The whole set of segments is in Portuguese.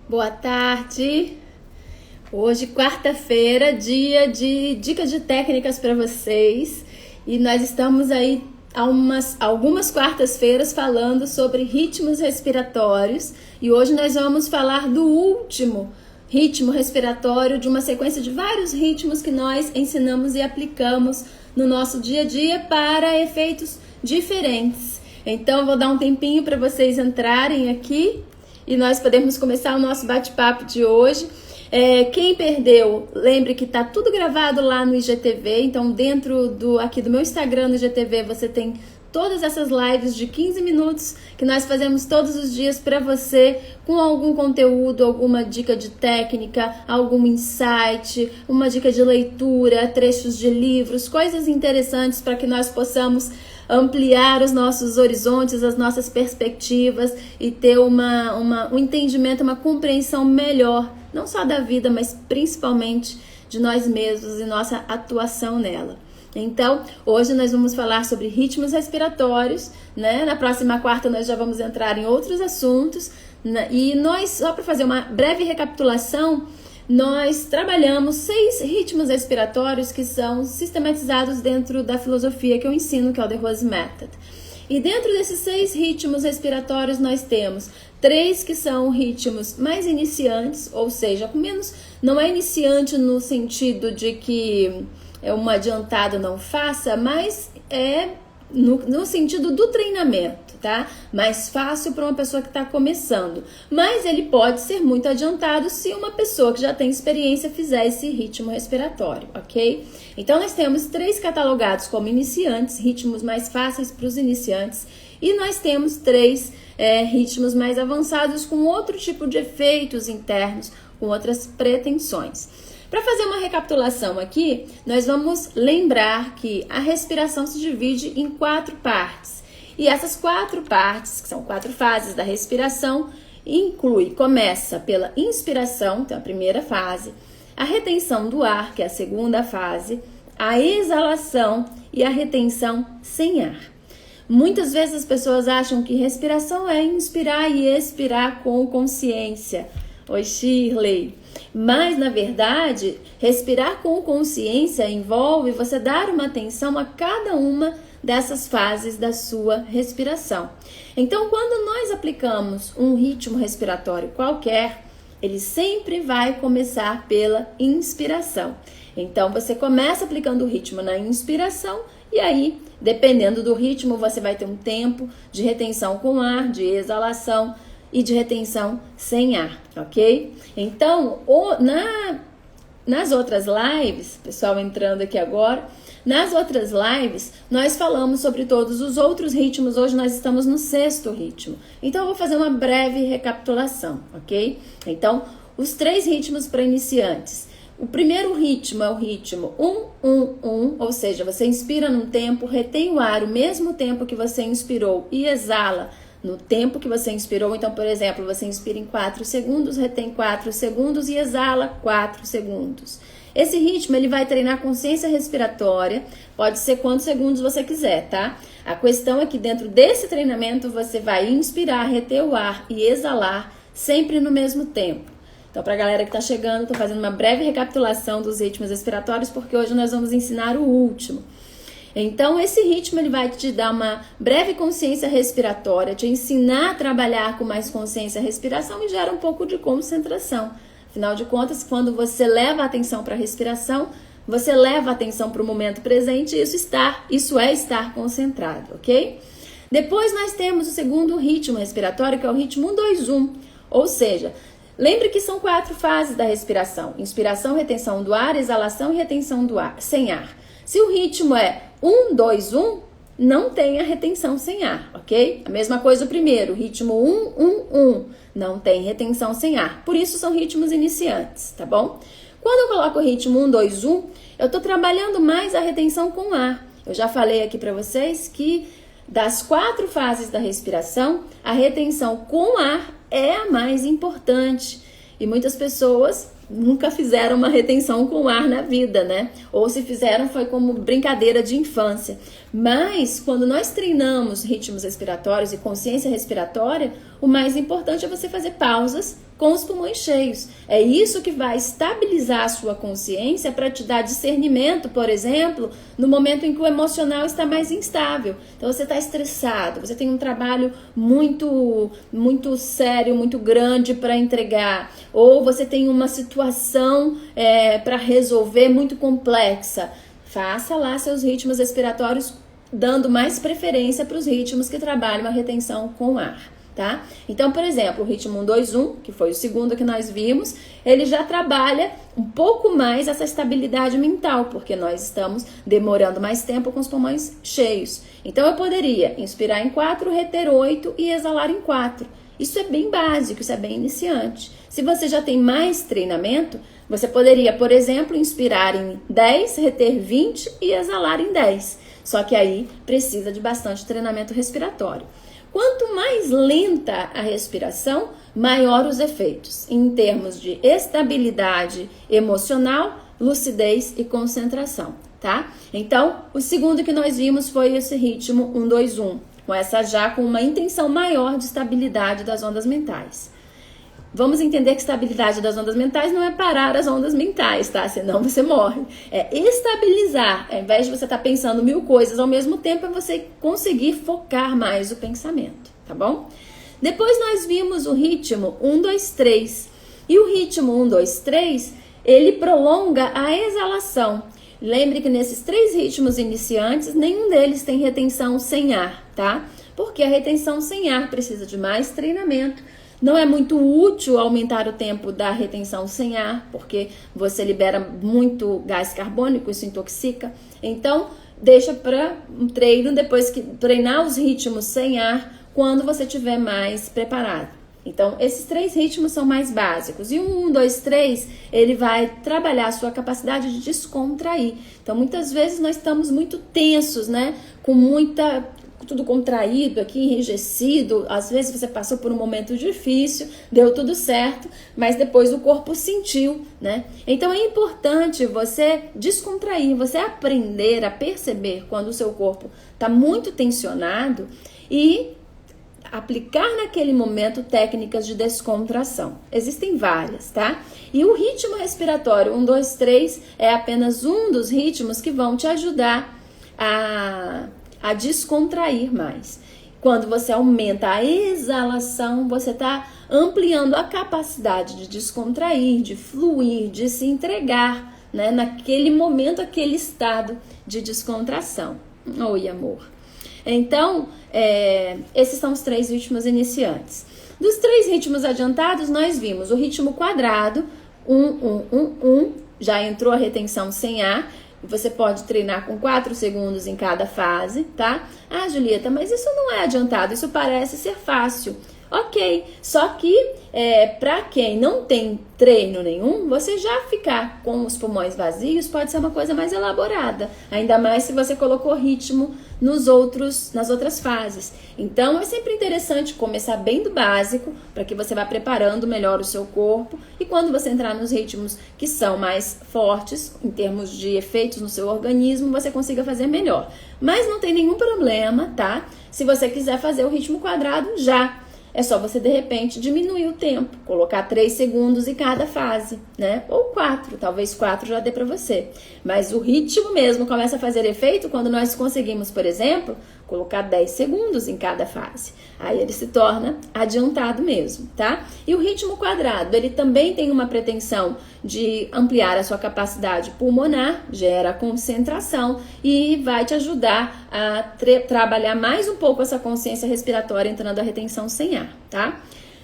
Boa tarde. Hoje, quarta-feira, dia de dicas de técnicas para vocês. E nós estamos aí algumas quartas-feiras falando sobre ritmos respiratórios. E hoje nós vamos falar do último ritmo respiratório de uma sequência de vários ritmos que nós ensinamos e aplicamos no nosso dia a dia para efeitos diferentes. Então, eu vou dar um tempinho para vocês entrarem aqui e nós podemos começar o nosso bate-papo de hoje. Quem perdeu, lembre que tá tudo gravado lá no IGTV, então dentro aqui do meu Instagram no IGTV você tem todas essas lives de 15 minutos que nós fazemos todos os dias para você, com algum conteúdo, alguma dica de técnica, algum insight, uma dica de leitura, trechos de livros, coisas interessantes para que nós possamos ampliar os nossos horizontes, as nossas perspectivas e ter um entendimento, uma compreensão melhor, não só da vida, mas principalmente de nós mesmos e nossa atuação nela. Então, hoje nós vamos falar sobre ritmos respiratórios, né? Na próxima quarta nós já vamos entrar em outros assuntos, né? E nós, só para fazer uma breve recapitulação, nós trabalhamos 6 ritmos respiratórios que são sistematizados dentro da filosofia que eu ensino, que é o The Rose Method. E dentro desses 6 ritmos respiratórios nós temos 3 que são ritmos mais iniciantes, ou seja, não é iniciante no sentido de que um adiantado não faça, mas é no sentido do treinamento, tá? Mais fácil para uma pessoa que está começando. Mas ele pode ser muito adiantado se uma pessoa que já tem experiência fizer esse ritmo respiratório, ok? Então, nós temos 3 catalogados como iniciantes, ritmos mais fáceis para os iniciantes. E nós temos 3 ritmos mais avançados com outro tipo de efeitos internos, com outras pretensões. Para fazer uma recapitulação aqui, nós vamos lembrar que a respiração se divide em 4 partes. E essas 4 partes, que são 4 fases da respiração, começa pela inspiração, então a primeira fase, a retenção do ar, que é a segunda fase, a exalação e a retenção sem ar. Muitas vezes as pessoas acham que respiração é inspirar e expirar com consciência. Oi, Shirley. Mas, na verdade, respirar com consciência envolve você dar uma atenção a cada uma dessas fases da sua respiração. Então, quando nós aplicamos um ritmo respiratório qualquer, ele sempre vai começar pela inspiração. Então, você começa aplicando o ritmo na inspiração e aí, dependendo do ritmo, você vai ter um tempo de retenção com ar, de exalação e de retenção sem ar, ok? Então, nas outras lives, pessoal entrando aqui agora, nas outras lives, nós falamos sobre todos os outros ritmos. Hoje nós estamos no 6º ritmo. Então, eu vou fazer uma breve recapitulação, ok? Então, os 3 ritmos para iniciantes. O primeiro ritmo é o ritmo 1-1-1, ou seja, você inspira num tempo, retém o ar o mesmo tempo que você inspirou e exala no tempo que você inspirou. Então, por exemplo, você inspira em 4 segundos, retém 4 segundos e exala 4 segundos. Esse ritmo ele vai treinar a consciência respiratória, pode ser quantos segundos você quiser, tá? A questão é que dentro desse treinamento você vai inspirar, reter o ar e exalar sempre no mesmo tempo. Então, para a galera que está chegando, estou fazendo uma breve recapitulação dos ritmos respiratórios, porque hoje nós vamos ensinar o último. Então, esse ritmo ele vai te dar uma breve consciência respiratória, te ensinar a trabalhar com mais consciência respiração e gera um pouco de concentração. Afinal de contas, quando você leva a atenção para a respiração, você leva a atenção para o momento presente e isso é estar concentrado, ok? Depois nós temos o segundo ritmo respiratório, que é o ritmo 1-2-1, ou seja, lembre que são 4 fases da respiração: inspiração, retenção do ar, exalação e retenção do ar, sem ar. Se o ritmo é 1-2-1, não tem a retenção sem ar, ok? A mesma coisa o primeiro, ritmo 1-1-1, não tem retenção sem ar. Por isso são ritmos iniciantes, tá bom? Quando eu coloco o ritmo 1-2-1, eu estou trabalhando mais a retenção com ar. Eu já falei aqui para vocês que das 4 fases da respiração, a retenção com ar é a mais importante. E muitas pessoas nunca fizeram uma retenção com ar na vida, né? Ou se fizeram foi como brincadeira de infância. Mas quando nós treinamos ritmos respiratórios e consciência respiratória, o mais importante é você fazer pausas com os pulmões cheios. É isso que vai estabilizar a sua consciência para te dar discernimento, por exemplo, no momento em que o emocional está mais instável. Então você está estressado, você tem um trabalho muito sério, muito grande para entregar, ou você tem uma situação para resolver muito complexa. Faça lá seus ritmos respiratórios, dando mais preferência para os ritmos que trabalham a retenção com ar. Tá? Então, por exemplo, o ritmo 1-2-1, que foi o segundo que nós vimos, ele já trabalha um pouco mais essa estabilidade mental, porque nós estamos demorando mais tempo com os pulmões cheios. Então, eu poderia inspirar em 4, reter 8 e exalar em 4. Isso é bem básico, isso é bem iniciante. Se você já tem mais treinamento, você poderia, por exemplo, inspirar em 10, reter 20 e exalar em 10. Só que aí precisa de bastante treinamento respiratório. Quanto mais lenta a respiração, maior os efeitos, em termos de estabilidade emocional, lucidez e concentração, tá? Então, o segundo que nós vimos foi esse ritmo 1-2-1, com uma intenção maior de estabilidade das ondas mentais. Vamos entender que estabilidade das ondas mentais não é parar as ondas mentais, tá? Senão você morre. É estabilizar. Ao invés de você estar pensando 1000 coisas ao mesmo tempo, é você conseguir focar mais o pensamento, tá bom? Depois nós vimos o ritmo 1-2-3. E o ritmo 1-2-3, ele prolonga a exalação. Lembre que nesses 3 ritmos iniciantes, nenhum deles tem retenção sem ar, tá? Porque a retenção sem ar precisa de mais treinamento. Não é muito útil aumentar o tempo da retenção sem ar, porque você libera muito gás carbônico, isso intoxica. Então, deixa para um treino, depois que treinar os ritmos sem ar, quando você estiver mais preparado. Então, esses 3 ritmos são mais básicos. E o 1, 2, 3, ele vai trabalhar a sua capacidade de descontrair. Então, muitas vezes nós estamos muito tensos, né? Tudo contraído aqui, enrijecido. Às vezes você passou por um momento difícil, deu tudo certo, mas depois o corpo sentiu, né? Então é importante você descontrair, você aprender a perceber quando o seu corpo está muito tensionado e aplicar naquele momento técnicas de descontração. Existem várias, tá? E o ritmo respiratório 1, 2, 3 é apenas um dos ritmos que vão te ajudar a descontrair mais. Quando você aumenta a exalação, você está ampliando a capacidade de descontrair, de fluir, de se entregar, né? Naquele momento, aquele estado de descontração. Oi, amor. Então, esses são os 3 ritmos iniciantes. Dos 3 ritmos adiantados, nós vimos o ritmo quadrado, 1-1-1-1, já entrou a retenção sem ar. Você pode treinar com 4 segundos em cada fase, tá? Ah, Julieta, mas isso não é adiantado, isso parece ser fácil. Ok, só que para quem não tem treino nenhum, você já ficar com os pulmões vazios pode ser uma coisa mais elaborada. Ainda mais se você colocou ritmo nas outras fases. Então é sempre interessante começar bem do básico, para que você vá preparando melhor o seu corpo. E quando você entrar nos ritmos que são mais fortes, em termos de efeitos no seu organismo, você consiga fazer melhor. Mas não tem nenhum problema, tá? Se você quiser fazer o ritmo quadrado já. É só você, de repente, diminuir o tempo, colocar 3 segundos em cada fase, né? Ou 4, talvez 4 já dê para você. Mas o ritmo mesmo começa a fazer efeito quando nós conseguimos, por exemplo, colocar 10 segundos em cada fase. Aí ele se torna adiantado mesmo, tá? E o ritmo quadrado, ele também tem uma pretensão de ampliar a sua capacidade pulmonar, gera concentração e vai te ajudar a trabalhar mais um pouco essa consciência respiratória, entrando a retenção sem ar, tá?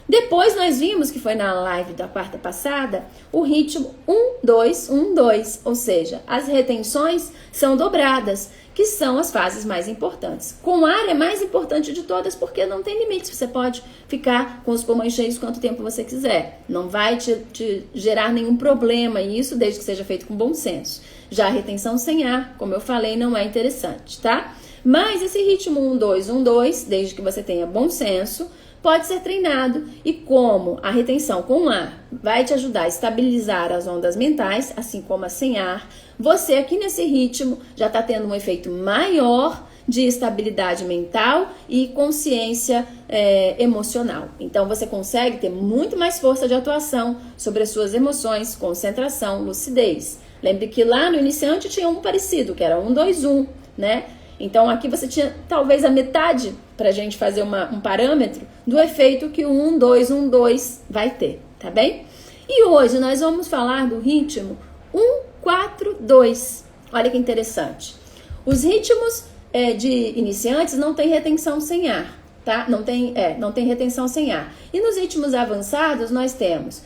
Depois nós vimos, que foi na live da quarta passada, o ritmo 1-2-1-2, ou seja, as retenções são dobradas, que são as fases mais importantes. Com ar é mais importante de todas porque não tem limites, você pode ficar com os pulmões cheios quanto tempo você quiser, não vai te gerar nenhum problema, e isso desde que seja feito com bom senso. Já a retenção sem ar, como eu falei, não é interessante, tá? Mas esse ritmo 1-2-1-2, desde que você tenha bom senso, pode ser treinado, e como a retenção com ar vai te ajudar a estabilizar as ondas mentais, assim como a sem ar, você aqui nesse ritmo já está tendo um efeito maior de estabilidade mental e consciência emocional. Então você consegue ter muito mais força de atuação sobre as suas emoções, concentração, lucidez. Lembre que lá no iniciante tinha um parecido, que era 1, 2, 1, né? Então aqui você tinha talvez a metade para a gente fazer um parâmetro do efeito que o 1, 2, 1, 2 vai ter, tá bem? E hoje nós vamos falar do ritmo 1, 4, 2. Olha que interessante. Os ritmos de iniciantes não tem retenção sem ar, tá? Não tem retenção sem ar. E nos ritmos avançados nós temos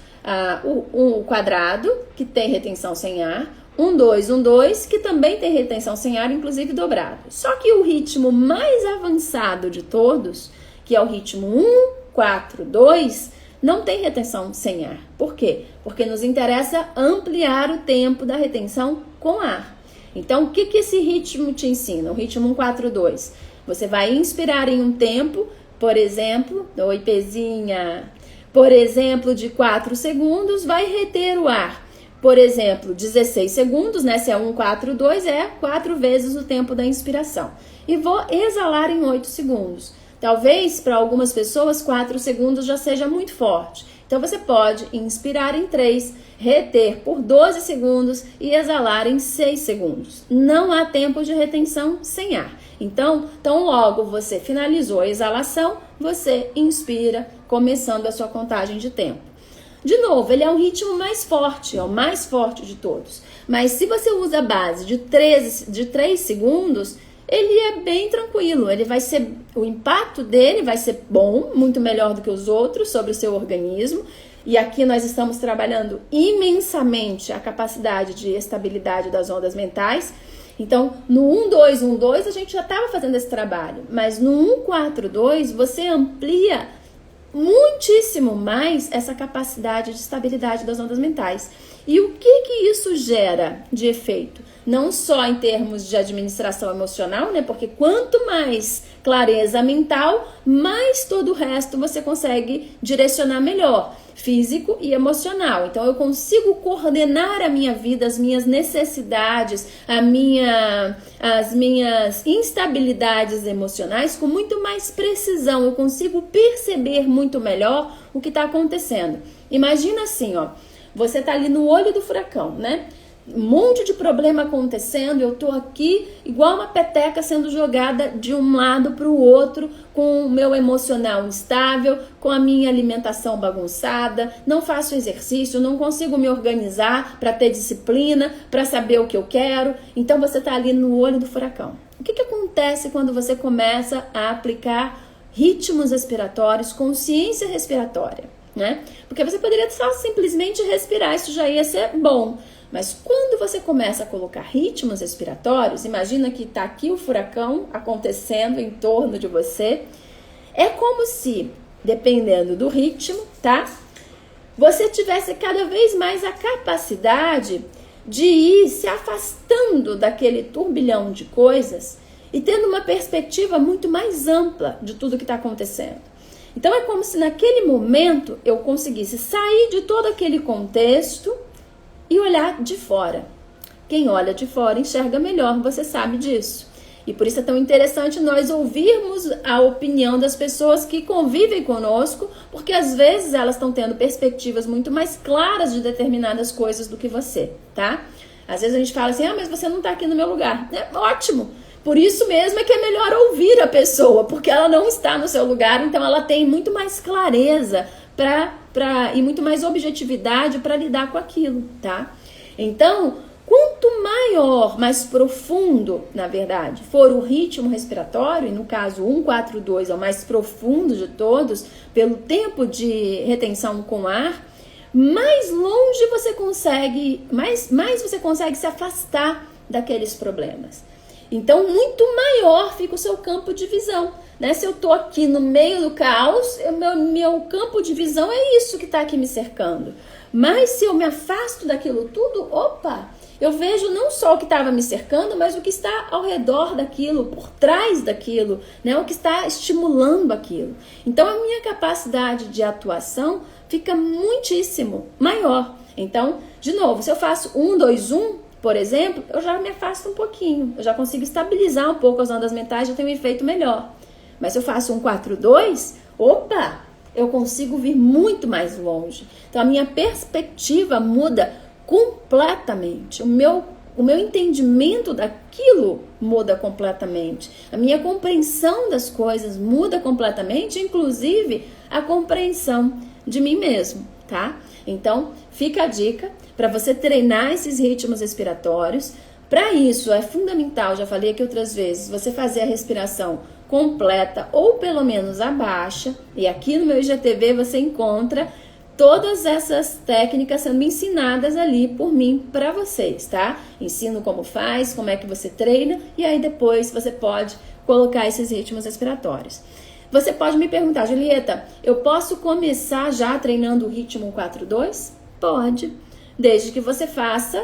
o quadrado, que tem retenção sem ar, 1, 2, 1, 2, que também tem retenção sem ar, inclusive dobrado. Só que o ritmo mais avançado de todos, que é o ritmo 1, 4, 2, não tem retenção sem ar. Por quê? Porque nos interessa ampliar o tempo da retenção com ar. Então, o que esse ritmo te ensina? O ritmo 1, 4, 2. Você vai inspirar em um tempo, por exemplo, oi Pezinha, por exemplo, de 4 segundos, vai reter o ar. Por exemplo, 16 segundos, né? Se é 1, 4, 2, é 4 vezes o tempo da inspiração. E vou exalar em 8 segundos. Talvez, para algumas pessoas, 4 segundos já seja muito forte. Então, você pode inspirar em 3, reter por 12 segundos e exalar em 6 segundos. Não há tempo de retenção sem ar. Então, tão logo você finalizou a exalação, você inspira, começando a sua contagem de tempo. De novo, ele é um ritmo mais forte, é o mais forte de todos. Mas se você usa a base de 3 segundos, ele é bem tranquilo. Ele vai ser, o impacto dele vai ser bom, muito melhor do que os outros sobre o seu organismo. E aqui nós estamos trabalhando imensamente a capacidade de estabilidade das ondas mentais. Então, no 1, 2, 1, 2, a gente já estava fazendo esse trabalho. Mas no 1, 4, 2, você amplia muitíssimo mais essa capacidade de estabilidade das ondas mentais. E o que isso gera de efeito? Não só em termos de administração emocional, né? Porque quanto mais clareza mental, mais todo o resto você consegue direcionar melhor, físico e emocional. Então eu consigo coordenar a minha vida, as minhas necessidades, as minhas instabilidades emocionais com muito mais precisão. Eu consigo perceber muito melhor o que está acontecendo. Imagina assim, ó, você tá ali no olho do furacão, né? Um monte de problema acontecendo, eu tô aqui igual uma peteca sendo jogada de um lado para o outro, com o meu emocional instável, com a minha alimentação bagunçada, não faço exercício, não consigo me organizar para ter disciplina, para saber o que eu quero. Então você tá ali no olho do furacão. O que acontece quando você começa a aplicar ritmos respiratórios, consciência respiratória, né? Porque você poderia só simplesmente respirar, isso já ia ser bom. Mas quando você começa a colocar ritmos respiratórios, imagina que está aqui o furacão acontecendo em torno de você. É como se, dependendo do ritmo, tá? Você tivesse cada vez mais a capacidade de ir se afastando daquele turbilhão de coisas e tendo uma perspectiva muito mais ampla de tudo que está acontecendo. Então é como se naquele momento eu conseguisse sair de todo aquele contexto e olhar de fora. Quem olha de fora enxerga melhor, você sabe disso. E por isso é tão interessante nós ouvirmos a opinião das pessoas que convivem conosco, porque às vezes elas estão tendo perspectivas muito mais claras de determinadas coisas do que você, tá? Às vezes a gente fala assim, mas você não está aqui no meu lugar. É ótimo. Por isso mesmo é que é melhor ouvir a pessoa, porque ela não está no seu lugar, então ela tem muito mais clareza e muito mais objetividade para lidar com aquilo, tá? Então, quanto maior, mais profundo, na verdade, for o ritmo respiratório, e no caso 1, 4, 2 é o mais profundo de todos, pelo tempo de retenção com ar, mais longe você consegue, mais você consegue se afastar daqueles problemas. Então, muito maior fica o seu campo de visão, né? Se eu tô aqui no meio do caos, meu campo de visão é isso que tá aqui me cercando. Mas se eu me afasto daquilo tudo, opa, eu vejo não só o que estava me cercando, mas o que está ao redor daquilo, por trás daquilo, né? O que está estimulando aquilo. Então, a minha capacidade de atuação fica muitíssimo maior. Então, de novo, se eu faço 1, 2, 1, por exemplo, eu já me afasto um pouquinho, eu já consigo estabilizar um pouco as ondas mentais, já tenho um efeito melhor. Mas se eu faço um 4-2, opa, eu consigo vir muito mais longe. Então a minha perspectiva muda completamente. O meu entendimento daquilo muda completamente. A minha compreensão das coisas muda completamente, inclusive a compreensão de mim mesmo, tá? Então, fica a dica para você treinar esses ritmos respiratórios. Para isso, é fundamental, já falei aqui outras vezes, você fazer a respiração completa ou pelo menos a baixa. E aqui no meu IGTV você encontra todas essas técnicas sendo ensinadas ali por mim para vocês, tá? Ensino como faz, como é que você treina e aí depois você pode colocar esses ritmos respiratórios. Você pode me perguntar, Julieta, eu posso começar já treinando o ritmo 4-2? Pode, desde que você faça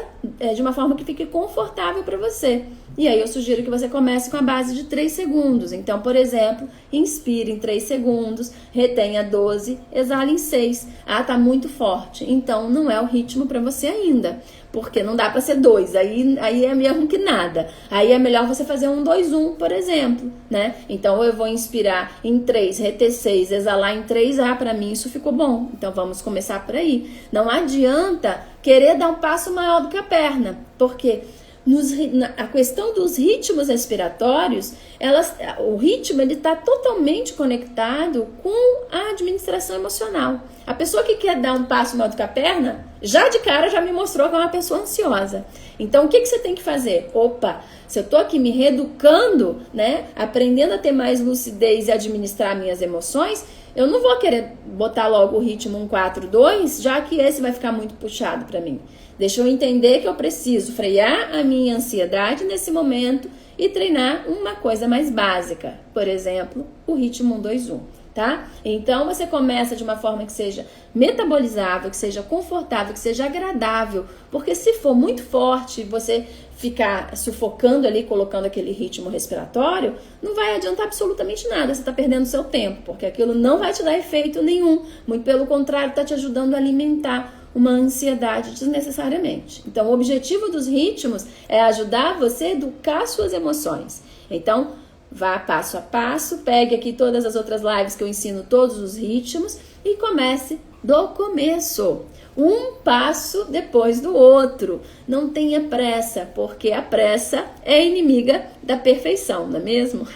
de uma forma que fique confortável para você. E aí eu sugiro que você comece com a base de 3 segundos. Então, por exemplo, inspire em 3 segundos, retenha 12, exale em 6. Ah, tá muito forte. Então, não é o ritmo para você ainda, porque não dá para ser 2. Aí é mesmo que nada. Aí é melhor você fazer um 2-1, por exemplo, né? Então, eu vou inspirar em 3, reter 6, exalar em 3. Ah, para mim isso ficou bom. Então, vamos começar por aí. Não adianta querer dar um passo maior do que a perna, porque a questão dos ritmos respiratórios, o ritmo está totalmente conectado com a administração emocional. A pessoa que quer dar um passo maior do que a perna, já de cara já me mostrou que é uma pessoa ansiosa. Então, o que você tem que fazer? Opa, se eu estou aqui me reeducando, né, aprendendo a ter mais lucidez e administrar minhas emoções, eu não vou querer botar logo o ritmo 1-4-2, já que esse vai ficar muito puxado para mim. Deixa eu entender que eu preciso frear a minha ansiedade nesse momento e treinar uma coisa mais básica. Por exemplo, o ritmo 1-2-1, tá? Então, você começa de uma forma que seja metabolizável, que seja confortável, que seja agradável. Porque se for muito forte, você ficar sufocando ali, colocando aquele ritmo respiratório, não vai adiantar absolutamente nada. Você está perdendo seu tempo, porque aquilo não vai te dar efeito nenhum. Muito pelo contrário, está te ajudando a alimentar uma ansiedade desnecessariamente. Então, o objetivo dos ritmos é ajudar você a educar suas emoções. Então, vá passo a passo, pegue aqui todas as outras lives que eu ensino todos os ritmos e comece do começo. Um passo depois do outro. Não tenha pressa, porque a pressa é inimiga da perfeição, não é mesmo?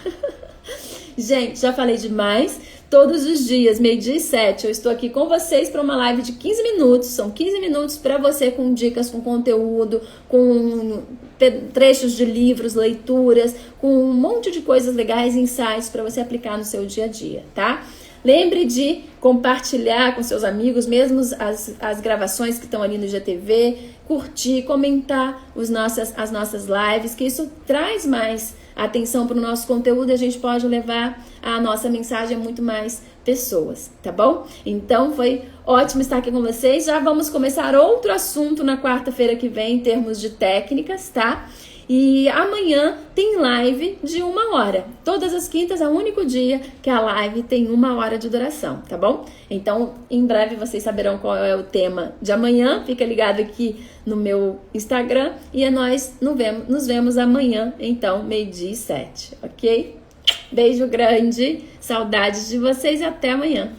Gente, já falei demais. Todos os dias, 12:07, eu estou aqui com vocês para uma live de 15 minutos. São 15 minutos para você com dicas, com conteúdo, com trechos de livros, leituras, com um monte de coisas legais e insights para você aplicar no seu dia a dia, tá? Lembre de compartilhar com seus amigos, mesmo as gravações que estão ali no IGTV, curtir, comentar as nossas lives, que isso traz mais atenção para o nosso conteúdo e a gente pode levar a nossa mensagem a muito mais pessoas, tá bom? Então foi ótimo estar aqui com vocês. Já vamos começar outro assunto na quarta-feira que vem em termos de técnicas, tá? E amanhã tem live de 1 hora. Todas as quintas é o único dia que a live tem 1 hora de duração, tá bom? Então, em breve vocês saberão qual é o tema de amanhã. Fica ligado aqui no meu Instagram. E nós nos vemos amanhã, então, 12:07, ok? Beijo grande, saudades de vocês e até amanhã.